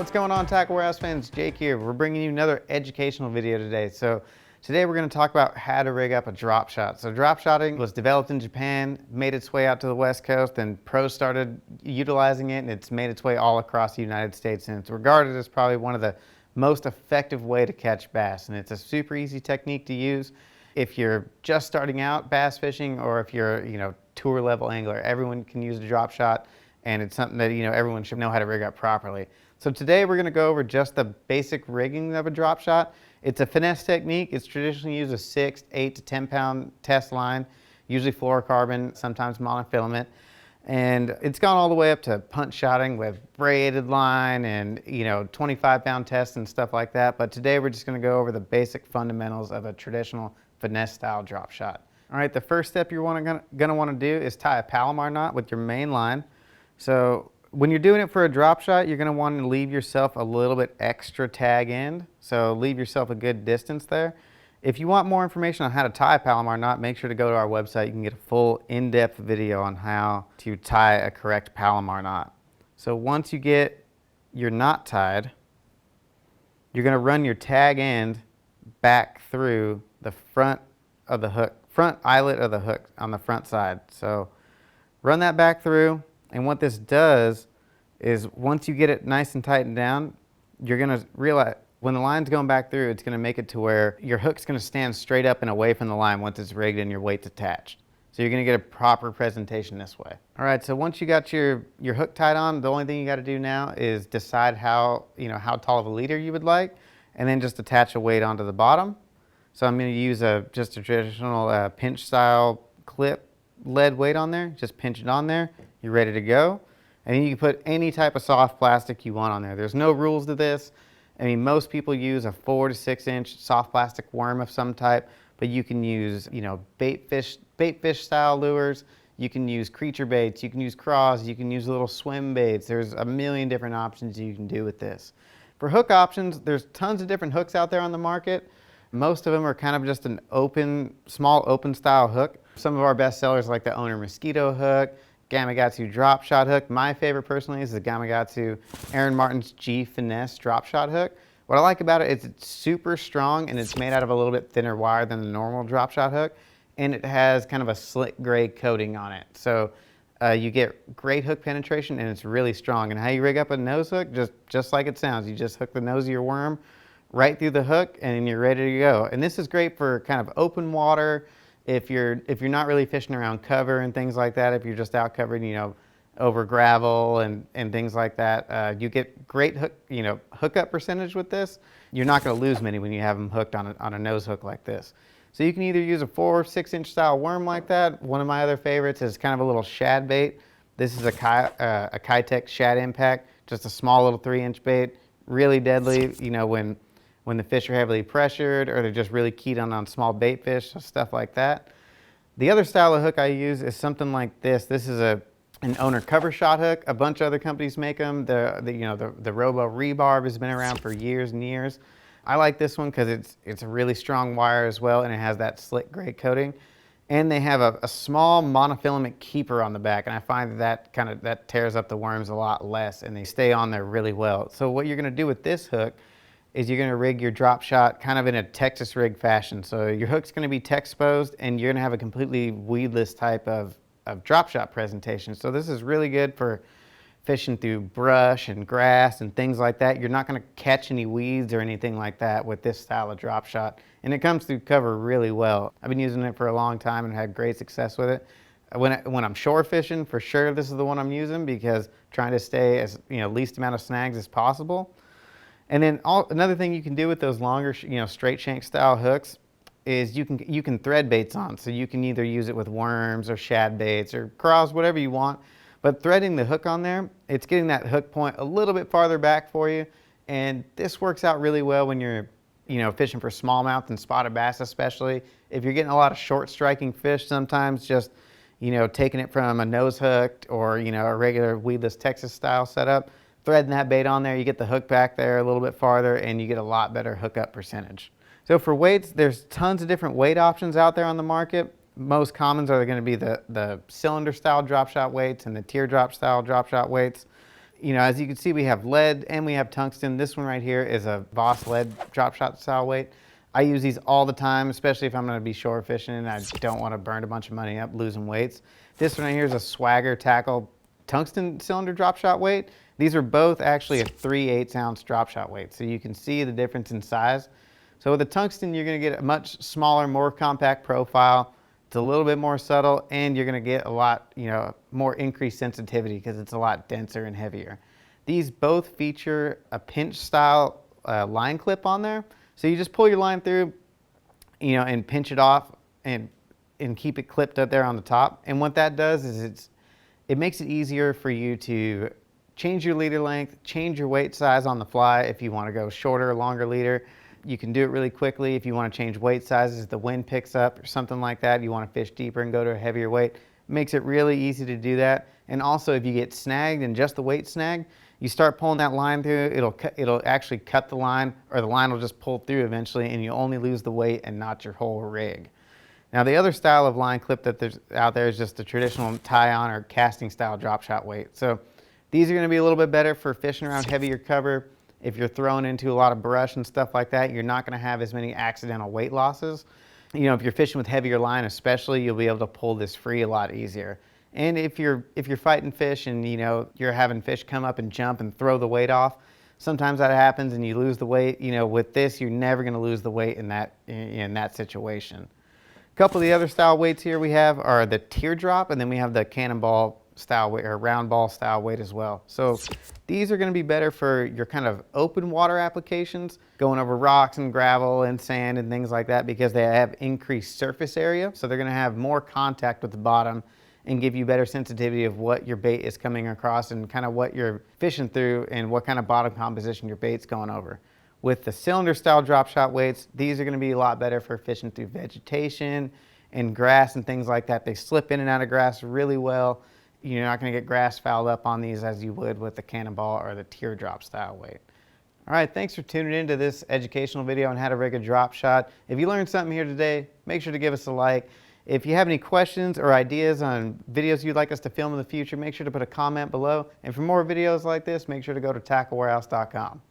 What's going on, Tackle Warehouse fans? Jake here. We're bringing you another educational video today. So today we're going to talk about how to rig up a drop shot. So drop shotting was developed in Japan, made its way out to the West Coast, and pros started utilizing it, and it's made its way all across the United States, and it's regarded as probably one of the most effective way to catch bass. And it's a super easy technique to use if you're just starting out bass fishing, or if you're, tour level angler. Everyone can use a drop shot, and it's something that, everyone should know how to rig up properly. So today we're going to go over just the basic rigging of a drop shot. It's a finesse technique. It's traditionally used a 6, 8 to 10 pound test line, usually fluorocarbon, sometimes monofilament. And it's gone all the way up to punch shotting with braided line and 25 pound tests and stuff like that. But today we're just going to go over the basic fundamentals of a traditional finesse style drop shot. All right, the first step you're going to want to do is tie a Palomar knot with your main line. So when you're doing it for a drop shot, you're going to want to leave yourself a little bit extra tag end. So leave yourself a good distance there. If you want more information on how to tie a Palomar knot, make sure to go to our website. You can get a full in-depth video on how to tie a correct Palomar knot. So once you get your knot tied, you're going to run your tag end back through the front of the hook, front eyelet of the hook on the front side. So run that back through. And what this does is once you get it nice and tightened down, you're going to realize when the line's going back through, it's going to make it to where your hook's going to stand straight up and away from the line once it's rigged and your weight's attached. So you're going to get a proper presentation this way. All right, so once you got your hook tied on, the only thing you got to do now is decide how tall of a leader you would like, and then just attach a weight onto the bottom. So I'm going to use just a traditional pinch style clip lead weight on there. Just pinch it on there. You're ready to go. And you can put any type of soft plastic you want on there. There's no rules to this. I mean, most people use a 4 to 6 inch soft plastic worm of some type, but you can use, bait fish style lures. You can use creature baits. You can use craws. You can use little swim baits. There's a million different options you can do with this. For hook options, there's tons of different hooks out there on the market. Most of them are kind of just an small open style hook. Some of our best sellers like the Owner Mosquito hook, Gamakatsu drop shot hook. My favorite personally is the Gamakatsu Aaron Martin's G Finesse drop shot hook. What I like about it is it's super strong, and it's made out of a little bit thinner wire than the normal drop shot hook, and it has kind of a slick gray coating on it. So you get great hook penetration, and it's really strong. And how you rig up a nose hook, just like it sounds. You just hook the nose of your worm right through the hook, and you're ready to go. And this is great for kind of open water. If you're not really fishing around cover and things like that, if you're just out covering, over gravel and things like that, you get great hookup percentage with this. You're not going to lose many when you have them hooked on a nose hook like this. So you can either use a 4 or 6 inch style worm like that. One of my other favorites is kind of a little shad bait. This is a Kitech Shad Impact, just a small little 3-inch bait, really deadly. When the fish are heavily pressured, or they're just really keyed on small bait fish, stuff like that. The other style of hook I use is something like this. This is an Owner cover shot hook. A bunch of other companies make them. The Robo Rebarb has been around for years and years. I like this one because it's a really strong wire as well, and it has that slick gray coating. And they have a small monofilament keeper on the back, and I find that tears up the worms a lot less, and they stay on there really well. So what you're going to do with this hook is you're going to rig your drop shot kind of in a Texas rig fashion. So your hook's going to be Tex-posed, and you're going to have a completely weedless type of drop shot presentation. So this is really good for fishing through brush and grass and things like that. You're not going to catch any weeds or anything like that with this style of drop shot. And it comes through cover really well. I've been using it for a long time and had great success with it. When I'm shore fishing, for sure this is the one I'm using, because trying to stay as least amount of snags as possible. And then another thing you can do with those longer, straight shank style hooks is you can thread baits on. So you can either use it with worms or shad baits or craws, whatever you want. But threading the hook on there, it's getting that hook point a little bit farther back for you. And this works out really well when you're, fishing for smallmouth and spotted bass, especially. If you're getting a lot of short striking fish, sometimes just, taking it from a nose hook or, a regular weedless Texas style setup, threading that bait on there, you get the hook back there a little bit farther, and you get a lot better hookup percentage. So for weights, there's tons of different weight options out there on the market. Most commons are going to be the cylinder style drop shot weights and the teardrop style drop shot weights. You know, as you can see, we have lead and we have tungsten. This one right here is a Voss lead drop shot style weight. I use these all the time, especially if I'm gonna be shore fishing and I don't wanna burn a bunch of money up losing weights. This one right here is a Swagger Tackle tungsten cylinder drop shot weight. These are both actually a 3/8 ounce drop shot weight. So you can see the difference in size. So with the tungsten, you're gonna get a much smaller, more compact profile. It's a little bit more subtle, and you're gonna get a lot, more increased sensitivity because it's a lot denser and heavier. These both feature a pinch style line clip on there. So you just pull your line through, and pinch it off and keep it clipped up there on the top. And what that does is it makes it easier for you to change your leader length, change your weight size on the fly if you want to go shorter or longer leader. You can do it really quickly if you want to change weight sizes, the wind picks up or something like that, you want to fish deeper and go to a heavier weight. It makes it really easy to do that. And also if you get snagged and just the weight snag, you start pulling that line through, it'll actually cut the line, or the line will just pull through eventually, and you only lose the weight and not your whole rig. Now the other style of line clip that there's out there is just the traditional tie-on or casting style drop shot weight. So these are going to be a little bit better for fishing around heavier cover. If you're throwing into a lot of brush and stuff like that, you're not going to have as many accidental weight losses. If you're fishing with heavier line especially, you'll be able to pull this free a lot easier. And if you're fighting fish and you're having fish come up and jump and throw the weight off, sometimes that happens and you lose the weight. With this, you're never going to lose the weight in that situation. A couple of the other style weights here we have are the teardrop, and then we have the cannonball style weight or round ball style weight as well. So these are going to be better for your kind of open water applications, going over rocks and gravel and sand and things like that, because they have increased surface area. So they're going to have more contact with the bottom and give you better sensitivity of what your bait is coming across and kind of what you're fishing through and what kind of bottom composition your bait's going over. With the cylinder style drop shot weights, these are going to be a lot better for fishing through vegetation and grass and things like that. They slip in and out of grass really well. You're not going to get grass fouled up on these as you would with the cannonball or the teardrop style weight. All right, thanks for tuning in to this educational video on how to rig a drop shot. If you learned something here today, make sure to give us a like. If you have any questions or ideas on videos you'd like us to film in the future, make sure to put a comment below. And for more videos like this, make sure to go to tacklewarehouse.com.